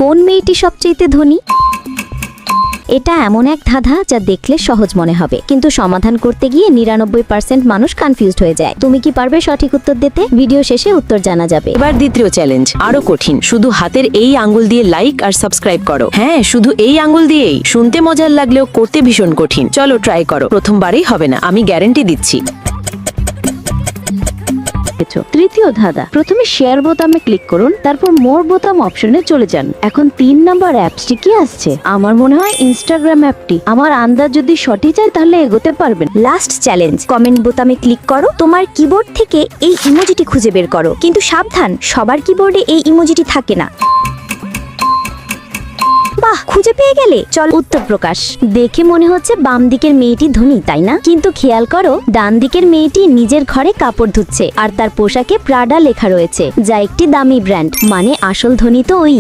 কোন মেয়েটি সবচেয়ে ধনী? এটা এমন এক ধাঁধা যা দেখলে সহজ মনে হবে, কিন্তু সমাধান করতে গিয়ে 99% মানুষ কনফিউজড হয়ে যায়। তুমি কি পারবে সঠিক উত্তর দিতে? ভিডিও শেষে উত্তর জানা যাবে। এবার দ্বিতীয় চ্যালেঞ্জ আরো কঠিন। শুধু হাতের এই আঙ্গুল দিয়ে লাইক আর সাবস্ক্রাইব করো। হ্যাঁ, শুধু এই আঙ্গুল দিয়েই। শুনতে মজার লাগলেও করতে ভীষণ কঠিন। চলো ট্রাই করো, প্রথমবারেই হবে না, আমি গ্যারান্টি দিচ্ছি। তৃতীয় ধাঁধা, প্রথমে শেয়ার বোতামে ক্লিক করুন, তারপর মোর বোতাম অপশনে চলে যান। এখন 3 নম্বর অ্যাপসটি কি আসছে? আমার মনে হয় ইনস্টাগ্রাম অ্যাপটি। আমার আন্দাজ যদি সঠিক হয় তাহলে এগোতে পারবেন। লাস্ট চ্যালেঞ্জ, কমেন্ট বোতামে ক্লিক করো, তোমার কিবোর্ড থেকে এই ইমোজিটি খুঁজে বের করো। কিন্তু সাবধান, সবার কিবোর্ডে এই ইমোজিটি থাকে না। বাহ, খুঁজে পেয়ে গেলে। চল উত্তর প্রকাশ। দেখে মনে হচ্ছে বাম দিকের মেয়েটি ধনী, তাই না? কিন্তু খেয়াল করো, ডান দিকের মেয়েটি নিজের ঘরে কাপড় ধুচ্ছে আর তার পোশাকে প্রাডা লেখা রয়েছে, যা একটি দামি ব্র্যান্ড। মানে আসল ধনী তো ওই।